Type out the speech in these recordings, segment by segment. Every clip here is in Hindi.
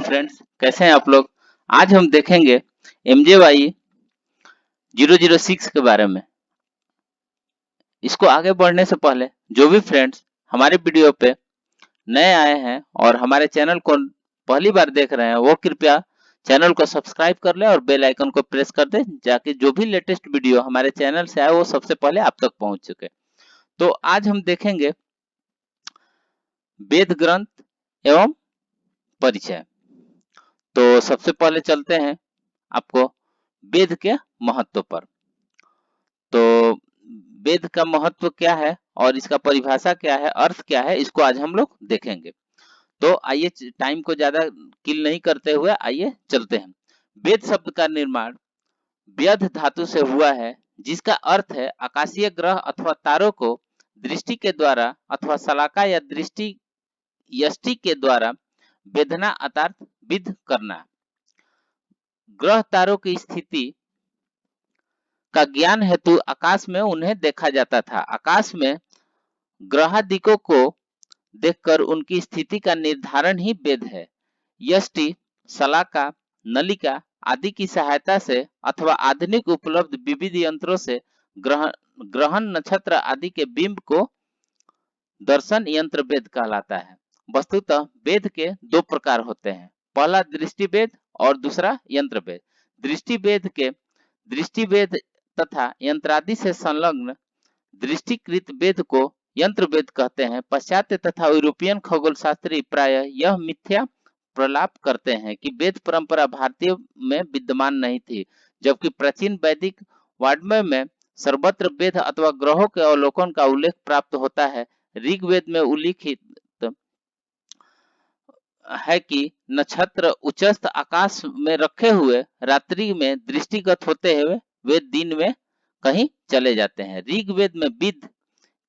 फ्रेंड्स, कैसे हैं आप लोग। आज हम देखेंगे MJY 006 के बारे में। इसको आगे बढ़ने से पहले जो भी फ्रेंड्स हमारे वीडियो पे नए आए हैं और हमारे चैनल को पहली बार देख रहे हैं, वो कृपया चैनल को सब्सक्राइब कर ले और बेल आइकन को प्रेस कर दे, ताकि जो भी लेटेस्ट वीडियो हमारे चैनल से आए वो सबसे पहले आप तक पहुंच सके। तो आज हम देखेंगे वेद ग्रंथ एवं परिचय। तो सबसे पहले चलते हैं आपको वेद के महत्व पर। तो वेद का महत्व क्या है और इसका परिभाषा क्या है, अर्थ क्या है, इसको आज हम लोग देखेंगे। तो आइए, टाइम को ज्यादा किल नहीं करते हुए आइए चलते हैं। वेद शब्द का निर्माण व्यध धातु से हुआ है, जिसका अर्थ है आकाशीय ग्रह अथवा तारों को दृष्टि के द्वारा अथवा शलाका या दृष्टि यष्टि के द्वारा वेदना अर्थात विद करना। ग्रह तारों की स्थिति का ज्ञान हेतु आकाश में उन्हें देखा जाता था। आकाश में ग्रहादिकों को देखकर उनकी स्थिति का निर्धारण ही वेद है। यष्टि, शलाका, नलिका आदि की सहायता से अथवा आधुनिक उपलब्ध विविध यंत्रों से ग्रहण नक्षत्र आदि के बिंब को दर्शन यंत्र वेद कहलाता है। वस्तुतः वेद के दो प्रकार होते हैं, पहला दृष्टि वेद और दूसरा यंत्र वेद। दृष्टि वेद तथा यंत्रादि से संलग्न दृष्टिकृत वेद को यंत्र वेद कहते हैं। पाश्चात्य तथा यूरोपियन खगोल शास्त्री प्रायः यह मिथ्या प्रलाप करते हैं कि वेद परंपरा भारतीय में विद्यमान नहीं थी, जबकि प्राचीन वैदिक वाङ्मय में सर्वत्र वेद अथवा ग्रहों के अवलोकन का उल्लेख प्राप्त होता है। ऋग्वेद में उल्लिखित है कि नक्षत्र उच्चस्थ आकाश में रखे हुए रात्रि में दृष्टिगत होते हुए वे दिन में कहीं चले जाते हैं। ऋग्वेद में विद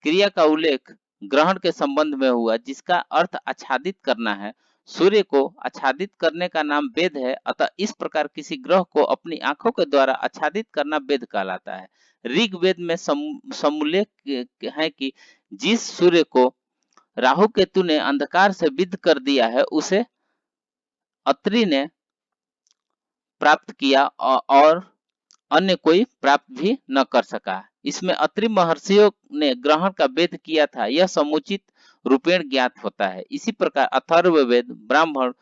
क्रिया का उल्लेख ग्रहण के संबंध में हुआ, जिसका अर्थ आच्छादित करना है। सूर्य को आच्छादित करने का नाम वेद है, अतः इस प्रकार किसी ग्रह को अपनी आंखों के द्वारा आच्छादित करना वेद कहलाता है। ऋग्वेद में समुल्लेख है कि जिस सूर्य को राहु केतु ने अंधकार से विद कर दिया है, उसे अत्रि ने प्राप्त किया और अन्य कोई प्राप्त भी न कर सका। इसमें अत्रि महर्षियों ने ग्रहण का वेद किया था, यह समुचित रूपेण ज्ञात होता है। इसी प्रकार अथर्ववेद, ब्राह्मण,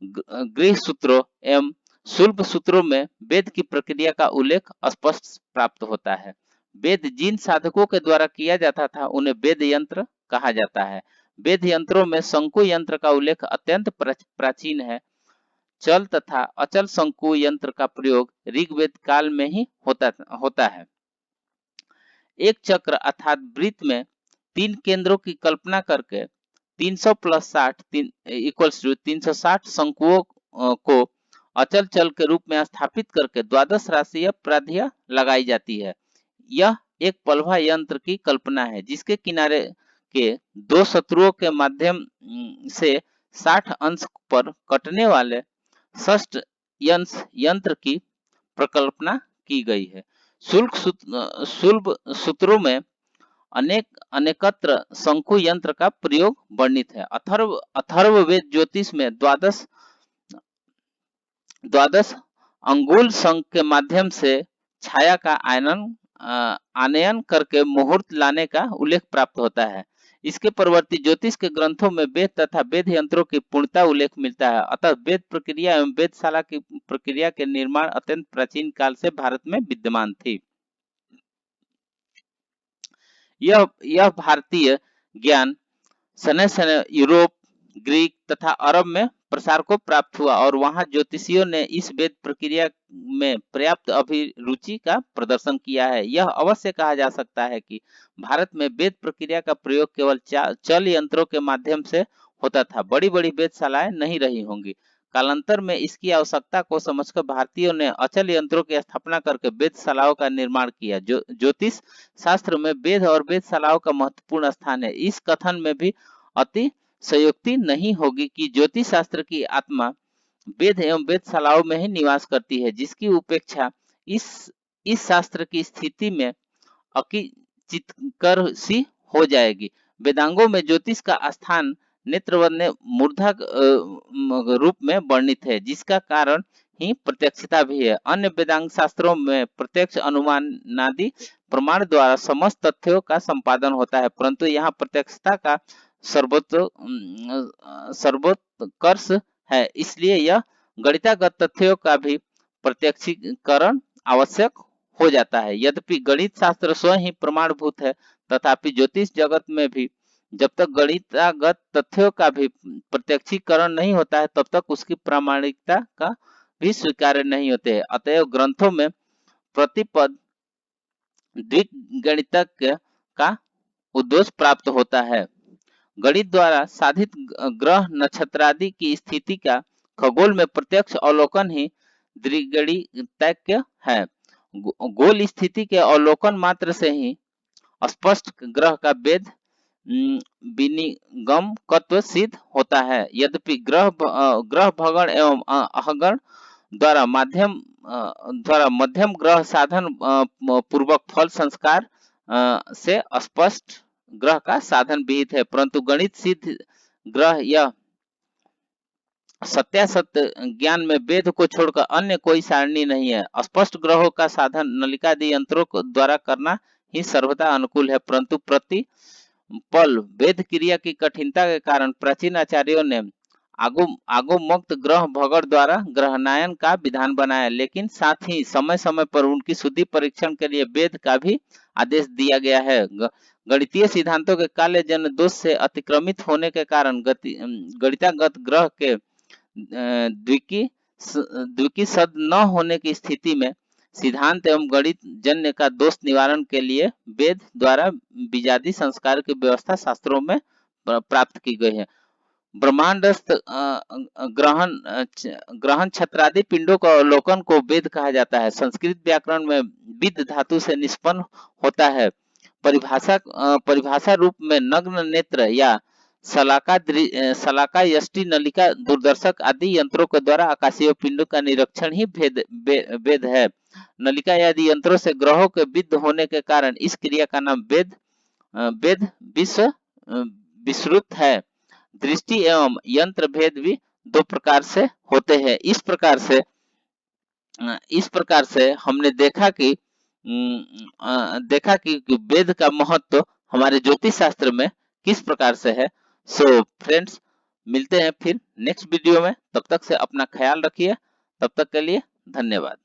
गृह सूत्रों एवं शुल्ब सूत्रों में वेद की प्रक्रिया का उल्लेख स्पष्ट प्राप्त होता है। वेद जिन साधकों के द्वारा किया जाता था उन्हें वेद यंत्र कहा जाता है। वेद यंत्रों में शंकु यंत्र का उल्लेख अत्यंत प्राचीन है। चल तथा अचल शंकु यंत्र का प्रयोग ऋग्वेद काल में ही होता है। एक चक्र अर्थात वृत्त में 3 केंद्रों की कल्पना करके 300 + 60 = 360 शंकुओं को अचल चल के रूप में स्थापित करके द्वादश राशि प्राधिया लगाई जाती है। यह एक पलवा यंत्र की कल्पना है, जिसके किनारे के दो शत्रुओं के माध्यम से 60 अंश पर कटने वाले षष्ठ यंत्र की प्रकल्पना की गई है। शुल्ब सूत्रों में अनेकत्र शंकु यंत्र का प्रयोग वर्णित है। अथर्ववेद ज्योतिष में द्वादश अंगुल शंख के माध्यम से छाया का आनयन करके मुहूर्त लाने का उल्लेख प्राप्त होता है। इसके परवर्ती ज्योतिष के ग्रंथों में वेद तथा वेद यंत्रों की पूर्णता उल्लेख मिलता है। अतः वेद प्रक्रिया एवं वेदशाला की प्रक्रिया के निर्माण अत्यंत प्राचीन काल से भारत में विद्यमान थी। यह भारतीय ज्ञान सने यूरोप, ग्रीक तथा अरब में प्रसार को प्राप्त हुआ और वहां ज्योतिषियों ने इस वेद प्रक्रिया में पर्याप्त अभिरुचि का प्रदर्शन किया है। यह अवश्य कहा जा सकता है कि भारत में वेद प्रक्रिया का प्रयोग केवल चल यंत्रों के माध्यम से होता था। बड़ी बड़ी वेदशालाएं नहीं रही होंगी। कालांतर में इसकी आवश्यकता को समझकर भारतीयों ने अचल यंत्रों की स्थापना करके वेदशालाओं का निर्माण किया। ज्योतिष शास्त्र में वेद और वेदशालाओं का महत्वपूर्ण स्थान है। इस कथन में भी अति संयुक्ति नहीं होगी कि ज्योतिष शास्त्र की आत्मा वेद एवं वेदशालाओं में ही निवास करती है, जिसकी उपेक्षा इस शास्त्र की स्थिति में अकिचितकर सी हो जाएगी। वेदांगों में ज्योतिष का स्थान नेत्रवद ने मूर्धा रूप में वर्णित है, जिसका कारण ही प्रत्यक्षता भी है। अन्य वेदांग शास्त्रों में प्रत्यक्ष अनुमानादि प्रमाण द्वारा समस्त तथ्यों का संपादन होता है, परंतु यहाँ प्रत्यक्षता का सर्वोत्कर्ष है, इसलिए यह गणितागत तथ्यों का भी प्रत्यक्षीकरण आवश्यक हो जाता है। यद्यपि गणित शास्त्र स्वयं ही प्रमाणभूत है, तथापि ज्योतिष जगत में भी जब तक गणितागत तथ्यों का भी प्रत्यक्षीकरण नहीं होता है, तब तक उसकी प्रामाणिकता का भी स्वीकार्य नहीं होते हैं। अतएव ग्रंथों में प्रतिपद द्विगणितज्ञ का उद्देश प्राप्त होता है। गणित द्वारा साधित ग्रह नक्षत्रादि की स्थिति का खगोल में प्रत्यक्ष अवलोकन ही द्विगणितज्ञ है। गोल स्थिति के अवलोकन मात्र से ही स्पष्ट ग्रह का वेद विनिगम तत्व सिद्ध होता है। यद्यपि ग्रह भगण एवं अहगण द्वारा मध्यम ग्रह साधन पूर्वक फल संस्कार से स्पष्ट ग्रह का साधन विहित है, परंतु गणित सिद्ध ग्रह यह सत्यासत्य ज्ञान में वेद को छोड़कर अन्य कोई सारणी नहीं है। स्पष्ट ग्रहों का साधन नलिकादि यंत्रों द्वारा करना ही सर्वथा अनुकूल है, परंतु प्रति पल वेद क्रिया की कठिनता के कारण प्राचीन आचार्यों ने आगोमुक्त ग्रह भगड़ द्वारा ग्रहणायन का विधान बनाया, लेकिन साथ ही समय समय पर उनकी शुद्धि परीक्षण के लिए वेद का भी आदेश दिया गया है। गणितीय सिद्धांतों के काले जन दोष से अतिक्रमित होने के कारण गणितागत ग्रह के द्विकी सद न होने की स्थिति में सिद्धांत एवं गणित जन्य का दोष निवारण के लिए वेद द्वारा बीजादि संस्कार की व्यवस्था शास्त्रों में प्राप्त की गई है। ब्रह्मांडस्थ ग्रहण छत्रादि पिंडों का अवलोकन को वेद कहा जाता है। संस्कृत व्याकरण में विद धातु से निष्पन्न होता है। परिभाषा रूप में नग्न नेत्र या सलाका यष्टि नलिका दूरदर्शक आदि यंत्रों के द्वारा आकाशीय पिंडों का निरीक्षण ही वेद है। नलिका आदि यंत्रों से ग्रहों के विद्ध होने के कारण इस क्रिया का नाम वेद विश्रुत है। दृष्टि एवं यंत्र भेद भी दो प्रकार से होते हैं। इस प्रकार से हमने देखा कि वेद का महत्व हमारे ज्योतिष शास्त्र में किस प्रकार से है। सो फ्रेंड्स, मिलते हैं फिर नेक्स्ट वीडियो में। तब तक से अपना ख्याल रखिए। तब तक के लिए धन्यवाद।